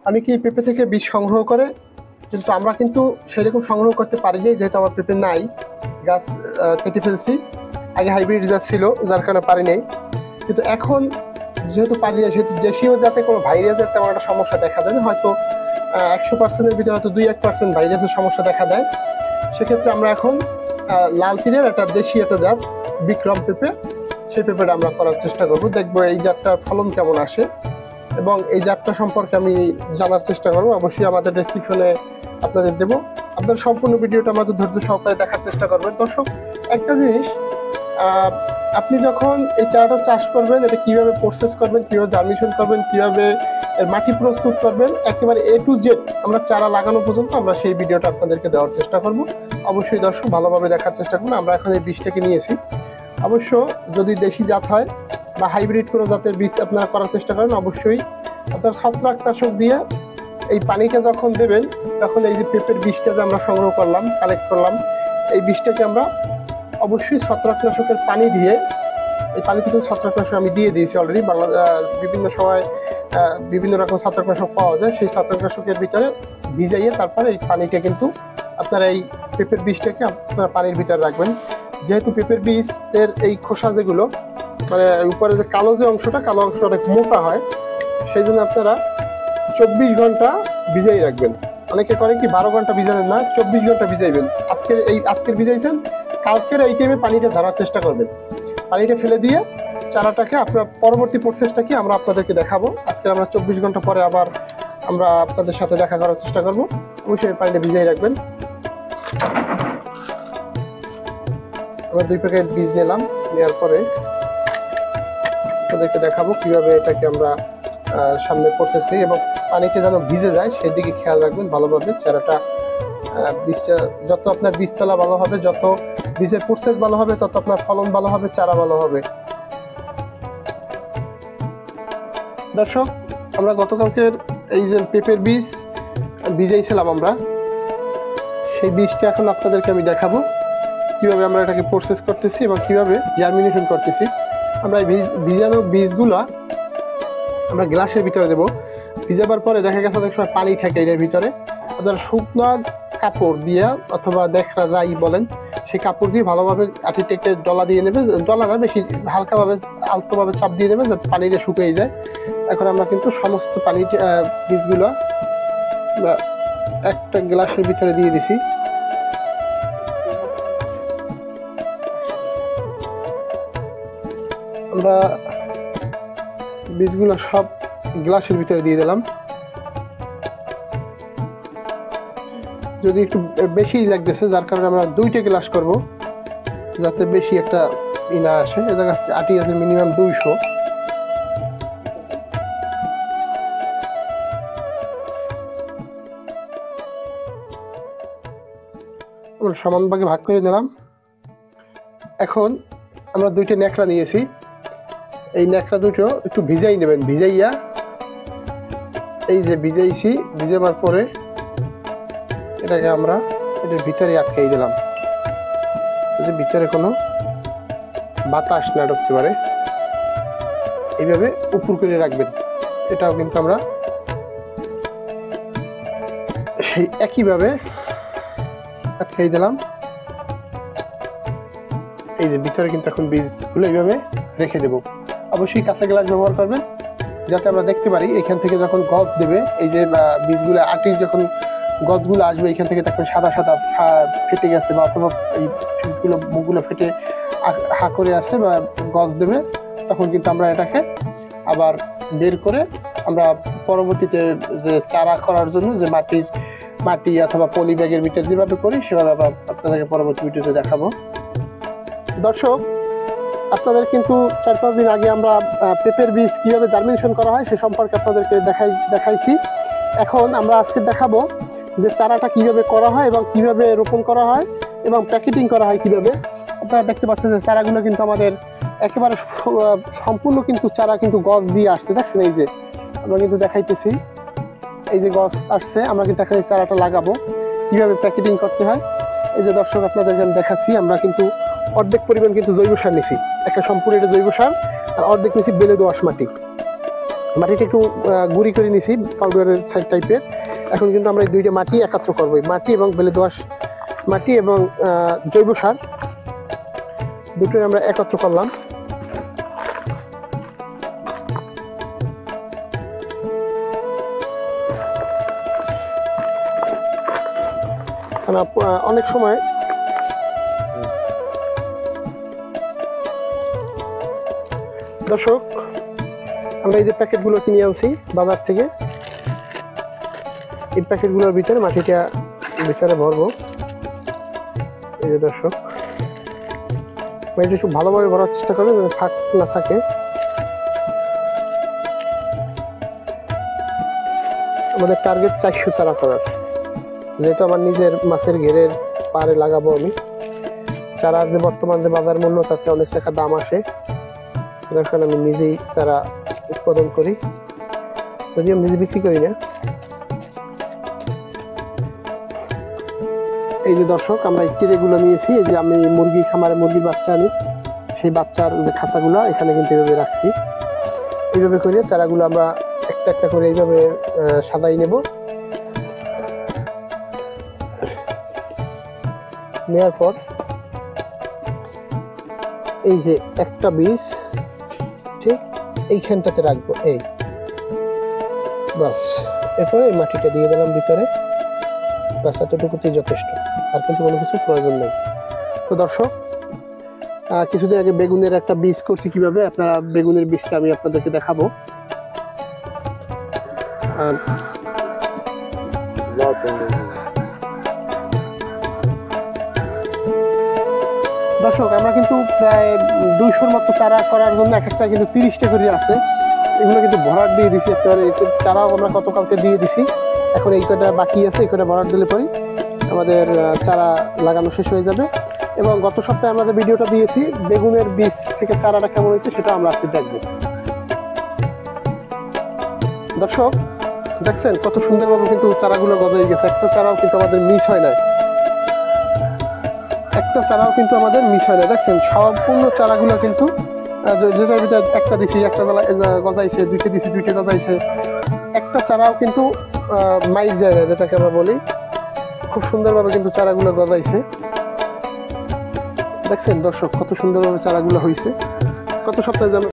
অনেকেই পেঁপে থেকে বীজ সংগ্রহ করে, কিন্তু আমরা কিন্তু সেরকম সংগ্রহ করতে পারিনি, যেহেতু আমার পেঁপে নাই, গাছ কেটে ফেলছি। আগে হাইব্রিড জাত ছিল, যার কারণে পারি নাই। কিন্তু এখন যেহেতু পারি না, সেহেতু দেশীয় যাতে কোনো ভাইরাসের তেমন একটা সমস্যা দেখা যায় না, হয়তো 100%-এর ভিতরে হয়তো 2-1% ভাইরাসের সমস্যা দেখা দেয়। সেক্ষেত্রে আমরা এখন লাল তীরের একটা দেশি একটা জাত বিক্রম পেঁপে, সেই পেঁপেটা আমরা করার চেষ্টা করব। দেখবো এই জাতটার ফলন কেমন আসে এবং এই জাতটা সম্পর্কে আমি জানার চেষ্টা করবো। অবশ্যই আমাদের ডেসক্রিপশনে আপনাদের দেবো। আপনার সম্পূর্ণ ভিডিওটা আমাদের ধৈর্য সহকারে দেখার চেষ্টা করবেন। দর্শক, একটা জিনিস, আপনি যখন এই চারাটা চাষ করবেন, এটা কিভাবে প্রসেস করবেন, কিভাবে জার্মিনেশন করবেন, কিভাবে এর মাটি প্রস্তুত করবেন, একেবারে A to Z আমরা চারা লাগানো পর্যন্ত আমরা সেই ভিডিওটা আপনাদেরকে দেওয়ার চেষ্টা করব। অবশ্যই দর্শক ভালোভাবে দেখার চেষ্টা করুন। আমরা এখন এই বীজটাকে নিয়েছি। অবশ্য যদি দেশি জাত হয় বা হাইব্রিড কোনো জাতের বীজ আপনারা করার চেষ্টা করেন, অবশ্যই আপনার ছত্রাকনাশক দিয়ে এই পানিটা যখন দেবেন, তখন এই যে পেঁপের বীজটা যে আমরা সংগ্রহ করলাম, কালেক্ট করলাম, এই বীজটাকে আমরা অবশ্যই ছত্রাকনাশকের পানি দিয়ে, এই পানি থেকে ছত্রাকনাশক আমি দিয়ে দিয়েছি অলরেডি। বিভিন্ন সময় বিভিন্ন রকম ছত্রাকনাশক পাওয়া যায়, সেই ছত্রাকনাশকের ভিতরে ভিজাইয়ে তারপরে এই পানিটা কিন্তু আপনারা এই পেঁপের বীজটাকে আপনারা পানির ভিতরে রাখবেন। যেহেতু পেঁপের বীজের এই খোসা যেগুলো, মানে উপরে যে কালো যে অংশটা, কালো অংশটা অনেক মোটা হয়, সেই জন্য আপনারা 24 ঘন্টা ভিজাই রাখবেন। অনেকে করে কি 12 ঘন্টা ভিজাবেন না, 24 ঘন্টা ভিজাইবেন। আজকের ভিজাইছেন, কালকের এই টাইমে পানিটা ঝরার চেষ্টা করবেন। পানিটা ফেলে দিয়ে চারাটাকে আপনার পরবর্তী প্রসেসটা কি আমরা আপনাদেরকে দেখাবো। আজকে আমরা 24 ঘন্টা পরে আবার আমরা আপনাদের সাথে দেখা করার চেষ্টা করবো। অবশ্যই পানিটা ভিজাই রাখবেন। আমরা 2 প্যাকেট বীজ নিলাম, নেওয়ার পরে আপনাদেরকে দেখাবো কিভাবে এটাকে আমরা সামনে প্রসেস করি, এবং পানিতে যেন ভিজে যায় সেদিকে খেয়াল রাখবেন ভালোভাবে। চারাটা বীজটা যত আপনার বীজতলা ভালো হবে, যত বীজের প্রসেস ভালো হবে, তত আপনার ফলন ভালো হবে, চারা ভালো হবে। দর্শক, আমরা গতকালকের এই যে পেঁপের বীজ ভিজাইছিলাম আমরা, সেই বীজটা এখন আপনাদেরকে আমি দেখাবো কিভাবে আমরা এটাকে প্রসেস করতেছি এবং কিভাবে জার্মিনেশন করতেছি। আমরা এই ভিজানো বীজগুলো আমরা গ্লাসের ভিতরে দেবো। ভিজাবার পরে দেখা গেছে অনেক সময় পানি থাকে এর ভিতরে, আপনারা শুকনো কাপড় দিয়ে অথবা দেখরা যাই বলেন, সেই কাপড় দিয়ে ভালোভাবে আটিতে ডলা দিয়ে নেবে, ডলা না, বেশি হালকাভাবে আলতোভাবে চাপ দিয়ে নেবে যাতে পানিটা শুকিয়ে যায়। এখন আমরা কিন্তু সমস্ত পানি বীজগুলো একটা গ্লাসের ভিতরে দিয়ে দিছি। আমরা বীজগুলো সব গ্লাসের ভিতরে দিয়ে দিলাম। যদি একটু বেশি লাগতেছে, যার কারণে আমরা 2টা গ্লাস করব, যাতে বেশি একটা না আসে। এ জায়গা আটি আছে মিনিমাম 200। আমরা সমান ভাগে ভাগ করে নিলাম। এখন আমরা 2টা ন্যাকড়া নিয়েছি, এই ন্যাকড়া দুটো একটু ভিজাই নেবেন। ভিজাইয়া এই যে ভিজাইছি, ভিজাবার পরে এটাকে আমরা এটার ভিতরে আটকাই দিলাম, যদি ভিতরে কোনো বাতাস না ঢুকতে পারে। এইভাবে উপর করে রাখবেন। এটাও কিন্তু আমরা সেই একইভাবে আটকাই দিলাম। এই যে ভিতরে কিন্তু এখন বীজগুলো এইভাবে রেখে দেব। অবশ্যই কাঁচা গ্লাস ব্যবহার করবেন, যাতে আমরা দেখতে পারি এখান থেকে যখন গছ দেবে, এই যে বীজগুলো আটির যখন গছগুলো আসবে, এখান থেকে দেখবেন সাদা সাদা ফেটে গেছে, বা অথবা এই বীজগুলো মুখগুলো ফেটে হা করে আছে বা গছ দেবে, তখন কিন্তু আমরা এটাকে আবার বের করে আমরা পরবর্তীতে যে চারা করার জন্য যে মাটি অথবা পলি ব্যাগের ভিতরে যেভাবে করি, সেভাবে আবার আপনাদেরকে পরবর্তী ভিডিওতে দেখাবো। দর্শক, আপনাদের কিন্তু 4-5 দিন আগে আমরা পেঁপের বীজ কীভাবে জার্মিনেশন করা হয় সে সম্পর্কে আপনাদেরকে দেখাইছি। এখন আমরা আজকে দেখাবো যে চারাটা কিভাবে করা হয় এবং কিভাবে রোপণ করা হয় এবং প্যাকেটিং করা হয় কিভাবে। আপনারা দেখতে পাচ্ছেন যে চারাগুলো কিন্তু আমাদের একেবারে সম্পূর্ণ কিন্তু চারা কিন্তু গছ দিয়ে আসছে, দেখছেন? এই যে আমরা কিন্তু দেখাইতেছি, এই যে গছ আসছে, আমরা কিন্তু এখানে চারাটা লাগাবো। কিভাবে প্যাকেটিং করতে হয় এই যে দর্শক আপনাদেরকে আমি দেখাচ্ছি। আমরা কিন্তু অর্ধেক পরিমাণ কিন্তু জৈব সার নিছি, একটা সম্পূর্ণ এটা জৈব সার, আর অর্ধেক নিছি বেলে দোআঁশ মাটি। মাটিটা একটু গুঁড়ি করে নিছি পাউডারের সাইড টাইপের। এখন কিন্তু আমরা এই দুইটা মাটি একাত্র করবো, মাটি এবং বেলে দোআঁশ মাটি এবং জৈব সার দুটোই আমরা একত্র করলাম। অনেক সময় দর্শক আমরা এই যে প্যাকেটগুলো কিনে আনছি বাজার থেকে, এই প্যাকেটগুলোর ভিতরে মাটিটা ভিতরে ভরবো। এই যে দর্শক মাটিটা খুব ভালোভাবে ভরার চেষ্টা করবে যেন ফাঁক না থাকে। আমাদের টার্গেট 400 চারা করার, যেহেতু আমার নিজের মাছের ঘেরের পাড়ে লাগাবো আমি। চারার যে বর্তমান যে বাজার মূল্য তাতে অনেক টাকা দাম আসে, যার কারণে আমি নিজেই চারা উৎপাদন করি, যদি আমি নিজে বিক্রি করি না। এই যে দর্শক আমরা এই ট্রেগুলো নিয়েছি, এই যে আমি মুরগি খামারে মুরগির বাচ্চা আনি, সেই বাচ্চার যে খাঁচাগুলো এখানে কিন্তু এইভাবে রাখছি। এইভাবে করে চারাগুলো আমরা একটা একটা করে এইভাবে সাজাই নেব। নেওয়ার পর এই যে একটা বীজ ঠিক এইখানটাতে রাখবো, এই বাস। এরপরে এই মাটিটা দিয়ে দিলাম ভিতরে, বাস এতটুকুতেই যথেষ্ট, আর কিন্তু কোনো কিছু প্রয়োজন নেই। তো দর্শক কিছুদিন আগে বেগুনের একটা বীজ করছি কিভাবে, আপনারা বেগুনের বীজটা আমি আপনাদেরকে দেখাবো। দর্শক আমরা কিন্তু প্রায় 200-র মতো চারা করার জন্য এক একটা কিন্তু 30টা করে আছে, এগুলো কিন্তু ভরাট দিয়ে দিছি একেবারে। চারাও আমরা গতকালকে দিয়ে দিছি, এখন এই কটা বাকি আছে, এই কটা ভরাট দিলে পরে আমাদের চারা লাগানো শেষ হয়ে যাবে। এবং গত সপ্তাহে আমাদের ভিডিওটা দিয়েছি বেগুনের বীজ থেকে চারাটা কেমন হয়েছে সেটা আমরা আজকে দেখবো। দর্শক দেখছেন কত সুন্দরভাবে কিন্তু চারাগুলো গজাই গেছে, একটা চারাও কিন্তু আমাদের মিস হয় না, একটা চারাও কিন্তু আমাদের মিস হয় না। দেখছেন সম্পূর্ণ চারাগুলো কিন্তু যেটার ভিতরে একটা দিছি একটা গজাইছে, দুইটা দিছি দুইটা গজাইছে, একটা চারাও কিন্তু মাইজ যায় না, যেটাকে আমরা বলি। খুব সুন্দরভাবে কিন্তু চারাগুলো গজাইছে। দেখছেন দর্শক কত সুন্দরভাবে চারাগুলো হয়েছে। গত সপ্তাহে